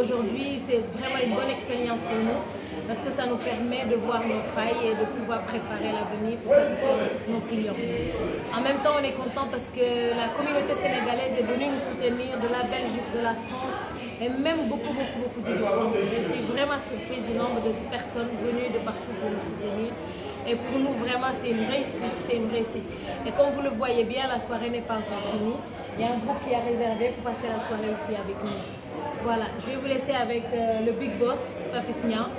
Aujourd'hui, c'est vraiment une bonne expérience pour nous parce que ça nous permet de voir nos failles et de pouvoir préparer l'avenir pour satisfaire nos clients. En même temps, on est content parce que la communauté sénégalaise est venue nous soutenir de la Belgique, de la France et même beaucoup du Luxembourg. Je suis vraiment surprise du nombre de personnes venues de partout pour nous soutenir. Et pour nous, vraiment, c'est une réussite, Et comme vous le voyez bien, la soirée n'est pas encore finie. Il y a un groupe qui a réservé pour passer la soirée ici avec nous. Voilà, je vais vous laisser avec le Big Boss, Papis Niang.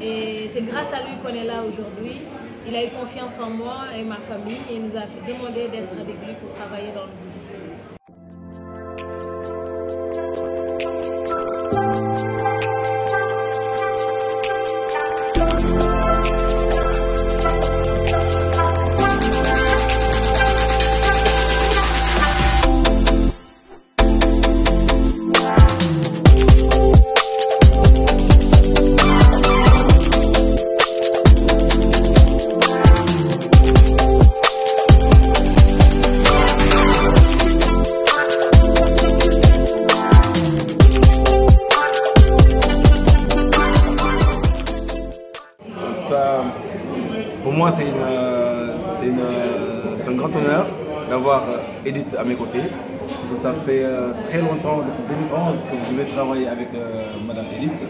Et c'est grâce à lui qu'on est là aujourd'hui. Il a eu confiance en moi et ma famille et il nous a demandé d'être avec lui pour travailler dans le business. Pour moi, c'est un grand honneur d'avoir Edith à mes côtés. Parce que ça fait très longtemps, depuis 2011, que je voulais travailler avec Madame Edith,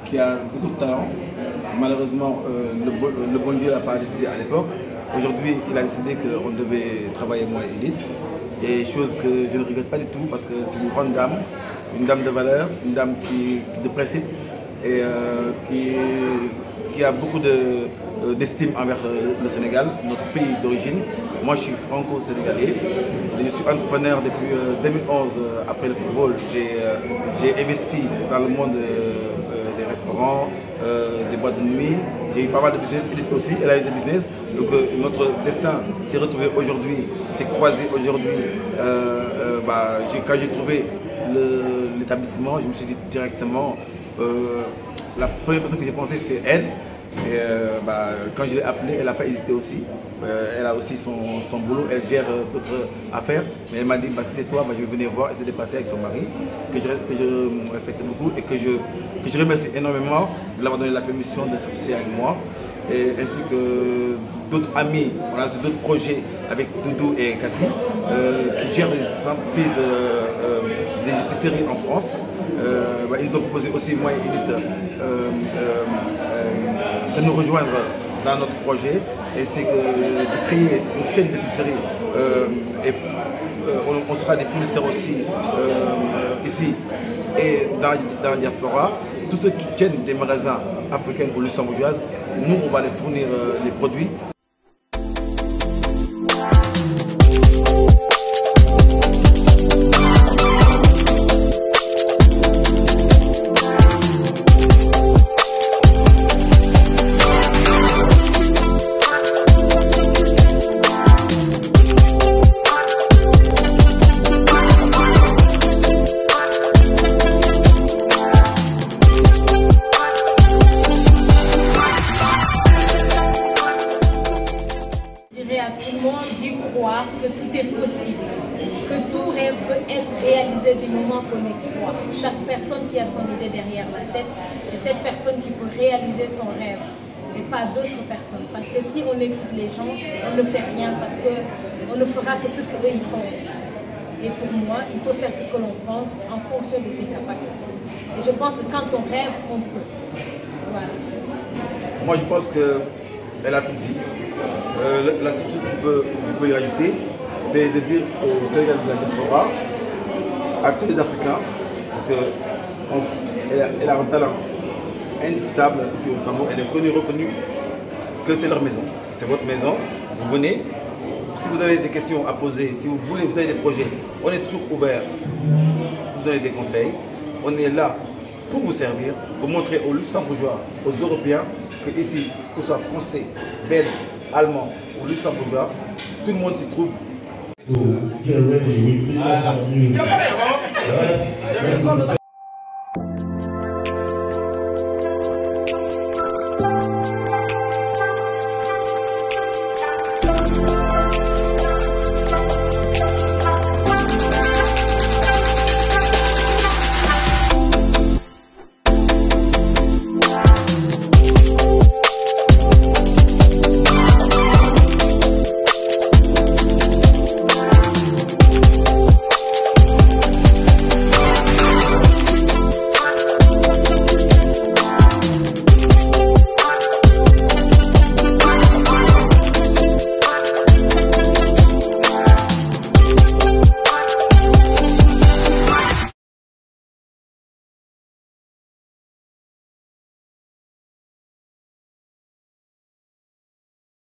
qui a beaucoup de talent. Malheureusement, le bon Dieu n'a pas décidé à l'époque. Aujourd'hui, il a décidé qu'on devait travailler moi et Edith. Et chose que je ne regrette pas du tout parce que c'est une grande dame, une dame de valeur, une dame de principe et qui a beaucoup d'estime envers le Sénégal, notre pays d'origine. Moi, je suis franco-sénégalais. Je suis entrepreneur depuis 2011. Après le football, j'ai investi dans le monde des restaurants, des boîtes de nuit. J'ai eu pas mal de business. Edith aussi, elle a eu des business. Donc notre destin s'est retrouvé aujourd'hui, s'est croisé aujourd'hui. Quand j'ai trouvé l'établissement, je me suis dit directement, la première personne que j'ai pensé c'était elle. Et quand je l'ai appelée, elle n'a pas hésité aussi. Elle a aussi son boulot, elle gère d'autres affaires. Mais elle m'a dit, si c'est toi, je vais venir voir. Elle s'est déplacée avec son mari, que je respecte beaucoup et que je remercie énormément de l'avoir donné la permission de s'associer avec moi. Et ainsi que d'autres amis, on a d'autres projets avec Doudou et Cathy qui gèrent des entreprises, des épiceries en France. Ils nous ont proposé aussi, moi et Edith, de nous rejoindre dans notre projet et c'est de créer une chaîne d'épicerie on sera des fournisseurs aussi ici et dans la diaspora. Tous ceux qui tiennent des magasins africains ou luxembourgeoises, nous on va les fournir les produits. D'y croire que tout est possible, que tout rêve peut être réalisé du moment qu'on y croit. Chaque personne qui a son idée derrière la tête est cette personne qui peut réaliser son rêve et pas d'autres personnes. Parce que si on écoute les gens, on ne fait rien parce qu'on ne fera que ce qu'eux ils pensent. Et pour moi, il faut faire ce que l'on pense en fonction de ses capacités. Et je pense que quand on rêve, on peut. Voilà. Moi, je pense qu'elle a tout dit. La seule chose que je peux y rajouter, c'est de dire au Sénégal de la diaspora, à tous les Africains, parce que elle a un talent indiscutable ici au Luxembourg. Elle est connue, reconnue, que c'est leur maison. C'est votre maison. Vous venez. Si vous avez des questions à poser, si vous voulez, vous avez des projets, on est toujours ouvert. Vous donner des conseils. On est là pour vous servir, pour montrer aux Luxembourgeois, aux Européens, que ici, que ce soit français, belge, allemand ou Luxembourgeois, tout le monde s'y trouve. So, get ready. We